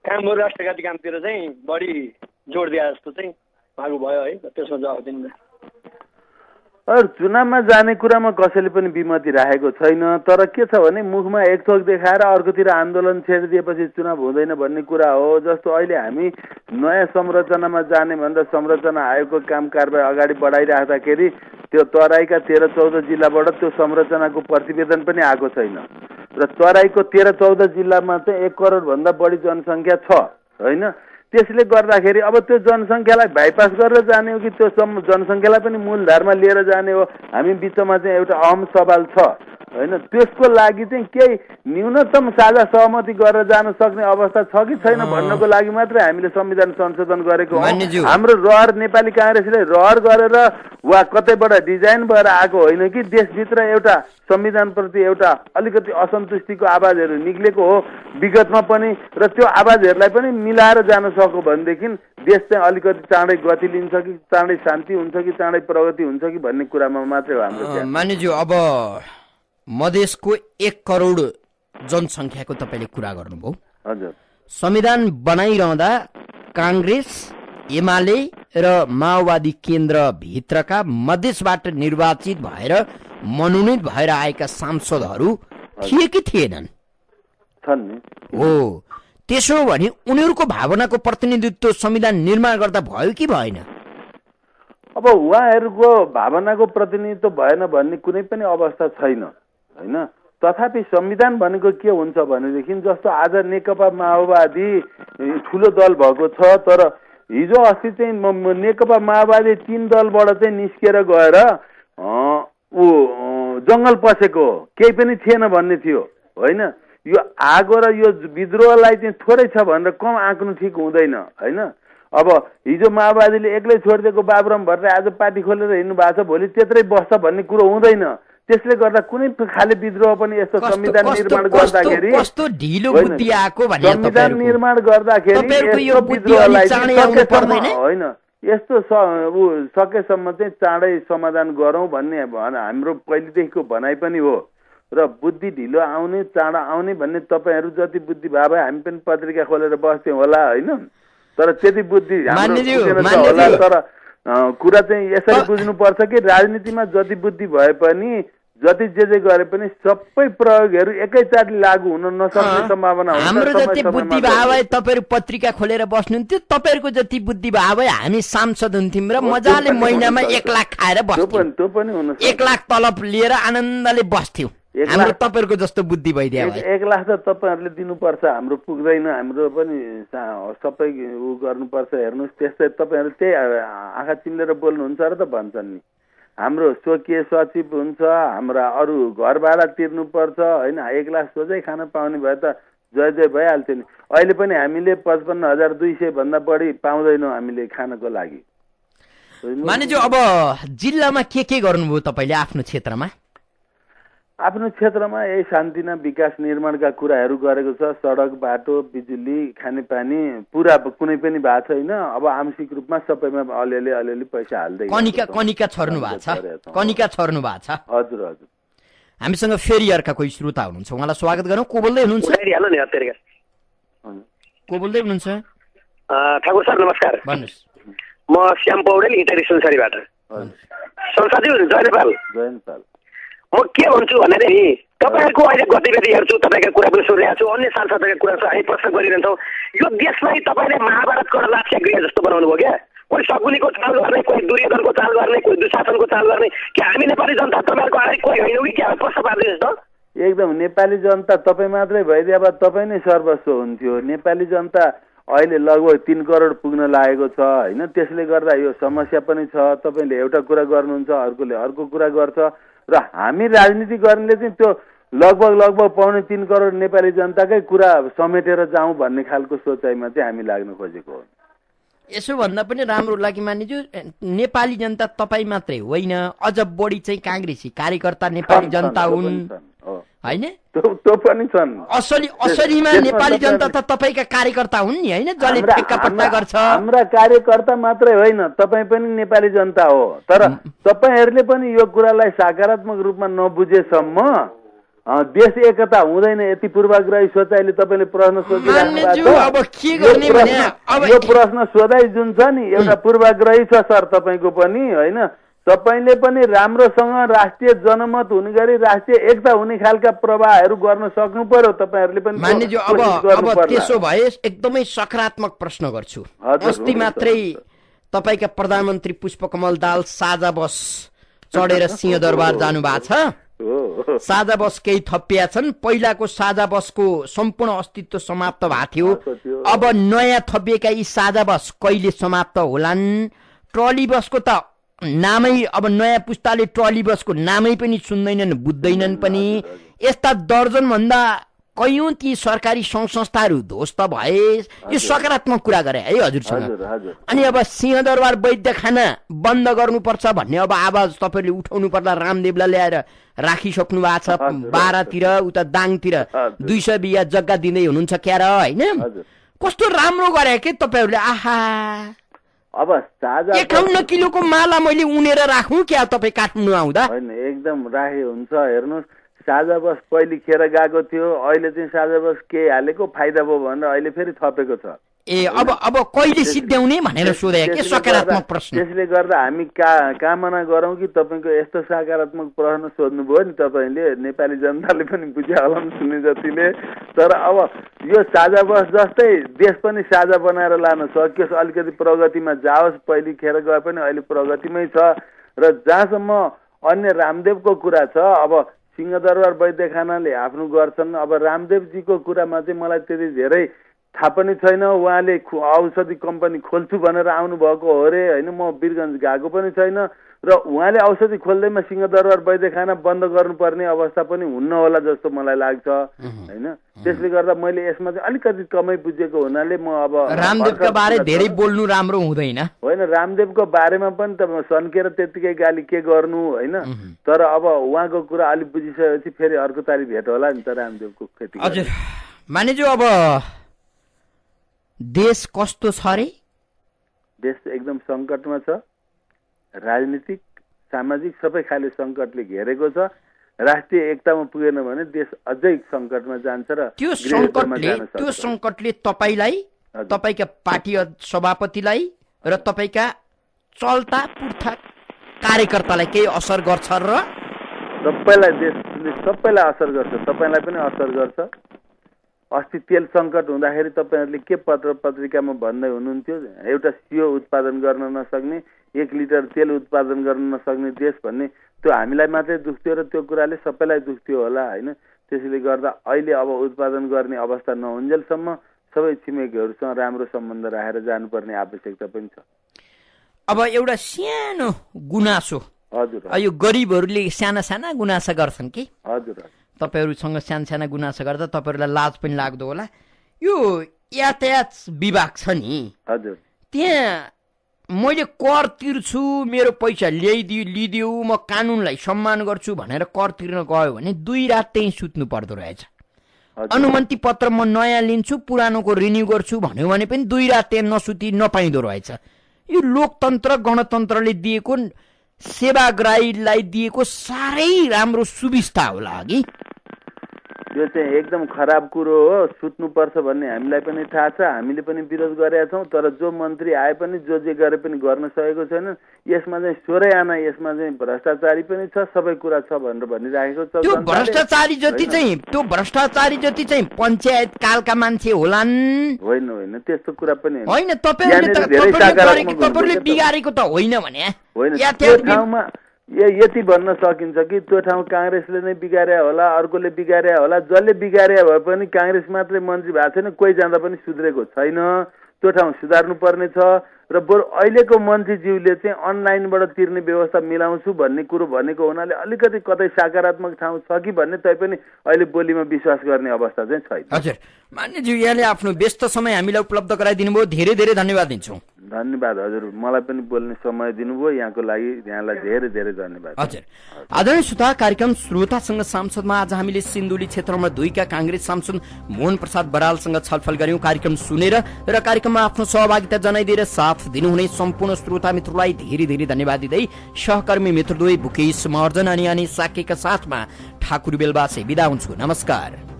कामहरू राष्ट्रघाती कामतिर चाहिँ बढी जोड दिए जस्तो चाहिँ उहाँको भयो है। त्यसमा जवाब दिनु। चुनावमा जाने कुरामा कसैले पनि विमति राखेको छैन, तर के छ भने मुखमा एक थोक देखाएर अर्कोतिर आन्दोलन छेडिदिएपछि चुनाव हुँदैन भन्ने कुरा हो। जस्तो अहिले हामी नयाँ संरचनामा जाने भनेर संरचना आयोगको काम कारबाही अगाडि बढाइराख्दाखेरि त्यो तराईका 13-14 जिल्लाबाट त्यो संरचनाको प्रतिवेदन पनि आएको छैन, र तराईको 13-14 जिल्लामा चाहिँ 1 करोडभन्दा बढी जनसङ्ख्या छ होइन। त्यसले गर्दाखेरि अब त्यो जनसङ्ख्यालाई बाइपास गरेर जाने हो कि त्यो जनसङ्ख्यालाई पनि मूलधारमा लिएर जाने हो, हामी बिचमा चाहिँ एउटा अहम सवाल छ होइन। त्यसको लागि चाहिँ केही न्यूनतम साझा सहमति गरेर जान सक्ने अवस्था छ कि छैन भन्नको लागि मात्रै हामीले संविधान संशोधन गरेको हो। हाम्रो रहर नेपाली काङ्ग्रेसले रहर गरेर वा कतैबाट डिजाइन भएर आएको होइन कि देशभित्र एउटा संविधानप्रति एउटा अलिकति असन्तुष्टिको आवाजहरू निक्लेको हो विगतमा पनि, र त्यो आवाजहरूलाई पनि मिलाएर जान सक्यो भनेदेखि देश चाहिँ अलिकति चाँडै गति लिन्छ कि चाँडै शान्ति हुन्छ कि चाँडै प्रगति हुन्छ कि भन्ने कुरामा मात्रै हो हाम्रो। मान्यज्यू, अब मधेसको 1 करोड जनसङ्ख्याको तपाईँले कुरा गर्नुभयो। हजुर, संविधान बनाइरहँदा काङ्ग्रेस, एमाले र माओवादी केन्द्रभित्रका मधेसबाट निर्वाचित भएर मनोनित भएर आएका सांसदहरू थिए कि थिएनन्? छन् नि। हो, त्यसो हो भने उनीहरूको भावनाको प्रतिनिधित्व संविधान निर्माण गर्दा भयो कि भएन? अब उहाँहरूको भावनाको प्रतिनिधित्व भएन भन्ने कुनै पनि अवस्था छैन होइन। तथापि संविधान भनेको के हुन्छ भनेदेखि जस्तो आज नेकपा माओवादी ठुलो दल भएको छ, तर हिजो अस्ति चाहिँ नेकपा माओवादी 3 दलबाट चाहिँ निस्किएर गएर ऊ जङ्गल पसेको केही पनि थिएन भन्ने थियो होइन। यो आगो र यो विद्रोहलाई चाहिँ थोरै छ भनेर कम आँक्नु ठिक हुँदैन होइन। अब हिजो माओवादीले एक्लै छोडिदिएको बाबुराम भट्टराई आज पार्टी खोलेर हिँड्नु भएको छ, भोलि त्यत्रै बस्छ भन्ने कुरो हुँदैन। त्यसले गर्दा कुनै खाले विद्रोह पनि यस्तो संविधान निर्माण गर्दाखेरि संविधान निर्माण गर्दाखेरि होइन, यस्तो सकेसम्म चाहिँ चाँडै समाधान गरौँ भन्ने हाम्रो पहिलेदेखिको भनाइ पनि हो। र बुद्धि ढिलो आउने चाँडो आउने भन्ने तपाईँहरू जति बुद्धि भए भए हामी पनि पत्रिका खोलेर बस्थ्यौँ होला होइन, तर त्यति बुद्धि होला। तर कुरा चाहिँ यसरी बुझ्नुपर्छ कि राजनीतिमा जति बुद्धि भए पनि जति जे गरे पनि सबै प्रयोगहरू एकैचोटि लागू हुन नसक्ने सम्भावना हुन्छ। हाम्रो जति बुद्धि भए तपाईँहरू पत्रिका खोलेर बस्नुहुन्थ्यो, तपाईँहरूको जति बुद्धि भए हामी सांसद हुन्थ्यौँ र मजाले महिनामा 1 लाख खाएर बस्थ्यौँ, 1 लाख तलब लिएर आनन्दले बस्थ्यौँ। हाम्रो तपाईँहरूको जस्तो बुद्धि भइदियो। 1 लाख त तपाईँहरूले दिनुपर्छ, हाम्रो पुग्दैन, हाम्रो पनि सबै उ गर्नुपर्छ। हेर्नुहोस् त्यस्तै तपाईँहरू त्यही आँखा चिम्लेर बोल्नुहुन्छ र त भन्छन् नि। हाम्रो स्वकीय सचिव हुन्छ, हाम्रा अरू घर भाडा तिर्नुपर्छ होइन। 1 लाख सोझै खान पाउने भए त जय जय भइहाल्थ्यो नि। अहिले पनि हामीले 55,200 भन्दा बढी पाउँदैनौँ हामीले खानको लागि। मानिज्यू अब जिल्लामा के गर्नुभयो तपाईँले आफ्नो क्षेत्रमा? आफ्नो क्षेत्रमा यही शान्तिना विकास निर्माणका कुराहरू गरेको छ। सडक, बाटो, बिजुली, खानेपानी पुरा कुनै पनि भएको छैन। अब आंशिक रूपमा सबैमा अलिअलि पैसा हाल्दै कनिका छर्नु भएको छ। हजुर हजुर। हामीसँग फेरि अर्का कोही श्रोता हुनुहुन्छ, उहाँलाई स्वागत गरौँ। को बोल्दै हुनुहुन्छ? ठाकुर सर नमस्कार। भन्नुहोस्। म श्याम पौडेल इटारी सुनसरीबाट। संसारज्यू जय नेपाल। म के भन्छु भने नि तपाईँको अहिले गतिविधि हेर्छु, तपाईँका कुरा पनि सुनिरहेको छु, अन्य सांसदका कुरा हामी प्रश्न गरिरहन्छौँ। यो देशलाई तपाईँले महाभारतको लाठ्या गृह जस्तो बनाउनु भयो क्या? कोही शकुनीको चाल गर्ने, कोही दुर्योधनको चाल गर्ने, कोही दुशासनको चाल गर्ने। कि हामी नेपाली जनता तपाईँहरूको आएर कोही होइन कि क्या? प्रश्न पार्दैछ त। एकदम नेपाली जनता तपाईँ मात्रै भइदिए अब तपाईँ नै सर्वस्व हुन्थ्यो। नेपाली जनता अहिले लगभग 3 करोड पुग्न लागेको छ होइन। त्यसले गर्दा यो समस्या पनि छ। तपाईँले एउटा कुरा गर्नुहुन्छ, अर्कोले अर्को कुरा गर्छ र हामी राजनीति गर्नेले चाहिँ त्यो लगभग 3.25 करोड नेपाली जनताकै कुरा समेटेर जाउँ भन्ने खालको सोचाइमा चाहिँ हामी लाग्न खोजेको हो। यसो भन्दा पनि राम्रो लागि मानिज्यू, नेपाली जनता तपाईँ मात्रै होइन, अझ बढी चाहिँ काङ्ग्रेसी कार्यकर्ता नेपाली जनता हुन् होइन? त्यो पनि छन्। असलीमा नेपाली जनता त तपाईँका कार्यकर्ता हुन् नि होइन, जसले ठेक्कापट्टा गर्छ। हाम्रा कार्यकर्ता मात्रै होइन, तपाईँ पनि नेपाली जनता हो। तर तपाईँहरूले पनि यो कुरालाई सकारात्मक रूपमा नबुझेसम्म देश एकता हुँदैन। यति पूर्वाग्रही सोचाइले तपाईँले प्रश्न सोधिराख्नु भएको छ। यो प्रश्न सोधाइ जुन छ नि एउटा पूर्वाग्रही छ सर तपाईँको पनि होइन। तपाईँले पनि राम्रोसँग राष्ट्रिय जनमत हुने गरी राष्ट्रिय एकता हुने खालका प्रवाहहरू गर्न सक्नु पर्यो। तपाईँहरूले पनि मान्यज्यू अब त्यसो भए एकदमै सकारात्मक प्रश्न गर्छु। अस्ति मात्रै तपाईँका प्रधानमन्त्री पुष्पकमल दाहाल साझा बस चढेर सिंहदरबार जानु भएको छ। साझा बस केही थपिया छन्। पहिलाको साझा बसको सम्पूर्ण अस्तित्व समाप्त भएको थियो। अब नयाँ थपिएका यी साझा बस कहिले समाप्त होलान्? ट्रली बसको त नामै अब नयाँ पुस्ताले ट्रली बसको नामै पनि सुन्दैनन्, बुझ्दैनन् पनि। यस्ता दर्जन भन्दा कयौं ती सरकारी सङ्घ संस्थाहरू ध्वस्त भए। यो सकारात्मक कुरा गरे है हजुरसँग। अनि अब सिंहदरबार वैद्यखाना बन्द गर्नुपर्छ भन्ने अब आवाज तपाईँले उठाउनु पर्दा रामदेवलाई ल्याएर राखिसक्नु भएको छ। 12 तिर उता दाङतिर 200 बिघा जग्गा दिँदै हुनुहुन्छ क्या र होइन? कस्तो राम्रो गरे के तपाईँहरूले। आहा, अब साझा 51 किलोको माला मैले उनेर राखौँ क्या तपाईँ काठमाडौँ आउँदा? होइन, एकदम राखे हुन्छ। हेर्नुहोस्, साझा बस पहिले खेर गएको थियो, अहिले चाहिँ साझा बस के हालेको फाइदा भयो भनेर अहिले फेरि थपेको छ। अब कहिले सिद्ध्याउने भनेर सोधे के सकारात्मक प्रश्न। त्यसले गर्दा हामी कामना गरौँ कि तपाईँको यस्तो सकारात्मक प्रश्न सोध्नुभयो नि तपाईँले, नेपाली जनताले पनि बुझ्या होला सुन्ने जतिले। तर अब यो साझा बस जस्तै देश पनि साझा बनाएर लान सकियोस्, अलिकति प्रगतिमा जाओस्। पहिले खेर गए पनि अहिले प्रगतिमै छ। र जहाँसम्म अन्य रामदेवको कुरा छ, अब सिंहदरबार वैद्यखानाले आफ्नो गर्छन्। अब रामदेवजीको कुरामा चाहिँ मलाई त्यति धेरै थाहा पनि छैन। उहाँले औषधि कम्पनी खोल्छु भनेर आउनुभएको हो अरे होइन। म वीरगञ्ज गएको पनि छैन र उहाँले औषधि खोल्दैमा सिंहदरबार वैद्यखाना बन्द गर्नुपर्ने अवस्था पनि हुन्न होला जस्तो मलाई लाग्छ होइन। त्यसले गर्दा मैले यसमा चाहिँ अलिकति कमै बुझेको हुनाले म अब रामदेवका बारे धेरै बोल्नु राम्रो हुँदैन होइन। रामदेवको बारेमा पनि त सन्केर त्यतिकै गाली के गर्नु होइन। तर अब उहाँको कुरा अलिक बुझिसकेपछि फेरि अर्को तारिक भेट होला नि त रामदेवको खेती। हजुर मानिज्यू, अब देश कस्तो छ रे? देश एकदम सङ्कटमा छ। राजनीतिक, सामाजिक सबै खाले सङ्कटले घेरेको छ। राष्ट्रिय एकतामा पुगेन भने देश अझै सङ्कटमा जान्छ। र त्यो सङ्कटले तपाईँलाई, तपाईँका पार्टी सभापतिलाई र तपाईँका चल्ता पुर्था कार्यकर्तालाई केही असर गर्छ र? सबैलाई, देशले सबैलाई असर गर्छ। तपाईँलाई पनि असर गर्छ। अस्ति तेल सङ्कट हुँदाखेरि तपाईँहरूले के पत्र पत्रिकामा भन्दै हुनुहुन्थ्यो, एउटा सियो उत्पादन गर्न नसक्ने, 1 लिटर तेल उत्पादन गर्न नसक्ने देश भन्ने। त्यो हामीलाई मात्रै दुख थियो र त्यो कुराले सबैलाई दुख थियो होला होइन। त्यसैले गर्दा अहिले अब उत्पादन गर्ने अवस्था नहुन्जेलसम्म सबै छिमेकीहरूसँग राम्रो सम्बन्ध राखेर जानुपर्ने आवश्यकता पनि छ। अब एउटा सानो गुनासो, हजुर, यो गरिबहरूले साना साना गुनासा गर्छन् कि हजुर, तपाईँहरूसँग सानसाना गुनासो गर्दा तपाईँहरूलाई लाज पनि लाग्दो होला। यो यातायात विभाग छ नि, हजुर, त्यहाँ मैले कर तिर्छु, मेरो पैसा लिदियो, म कानुनलाई सम्मान गर्छु भनेर कर तिर्न गयो भने 2 रात त्यहीँ सुत्नु पर्दो रहेछ। अनुमति पत्र म नयाँ लिन्छु, पुरानोको रिन्यू गर्छु भन्यो भने पनि 2 रात त्यहाँ नसुती नपाइँदो रहेछ। यो लोकतन्त्र गणतन्त्रले दिएको, सेवाग्राहीलाई दिएको साह्रै राम्रो सुविस्ता होला कि? यो चाहिँ एकदम खराब कुरो हो। सुत्नुपर्छ भन्ने हामीलाई पनि थाहा छ, हामीले पनि विरोध गरेका छौँ। तर जो मन्त्री आए पनि जो जे गरे पनि गर्न सकेको छैन। यसमा चाहिँ सोह्रै आना, यसमा चाहिँ भ्रष्टाचारी पनि छ, सबै कुरा छ भनेर भनिराखेको छ। त्यो भ्रष्टाचारी जति चाहिँ पञ्चायत कालका मान्छे होलान्। होइन होइन, त्यस्तो कुरा पनि होइन। तपाईँहरूले बिगारेको त होइन भने होइन। त्यो ठाउँमा यति भन्न सकिन्छ कि त्यो ठाउँ काङ्ग्रेसले नै बिगारे होला, अर्कोले बिगारे होला। जसले बिगारे भए पनि काङ्ग्रेस मात्रै मन्त्री भएको छैन, कोही जाँदा पनि सुध्रेको छैन। त्यो ठाउँ सुधार्नु पर्ने छ। र बरु अहिलेको मन्त्रीज्यूले चाहिँ अनलाइनबाट तिर्ने व्यवस्था मिलाउँछु भन्ने कुरो भनेको हुनाले अलिकति कतै सकारात्मक ठाउँ छ कि भन्ने तैपनि अहिले बोलीमा विश्वास गर्ने अवस्था चाहिँ छैन। हजुर, मान्यज्यू, यहाँले आफ्नो व्यस्त समय हामीलाई उपलब्ध गराइदिनु भयो, धेरै धेरै धन्यवाद दिन्छौँ। धन्यवाद हजुर, मलाई पनि बोल्ने समय दिनुभयो, यहाँको लागि यहाँलाई धेरै धेरै धन्यवाद। हजुर, आदरणीय श्रोता, कार्यक्रम श्रोतासँग सांसदमा आज हामीले सिन्धुली क्षेत्र नम्बर 2 का काङ्ग्रेस सांसद मोहन प्रसाद बरालसँग छलफल गर्यौं। कार्यक्रम सुनेर र कार्यक्रममा आफ्नो सहभागिता जनाइदिएर साथ दिनुहुने सम्पूर्ण श्रोता मित्रलाई धेरै धेरै धन्यवाद दिँदै सहकर्मी मित्रद्वय बुकेश महर्जन अनि साकेका साथमा ठाकुर बेलबासे बिदा हुन्छु। नमस्कार।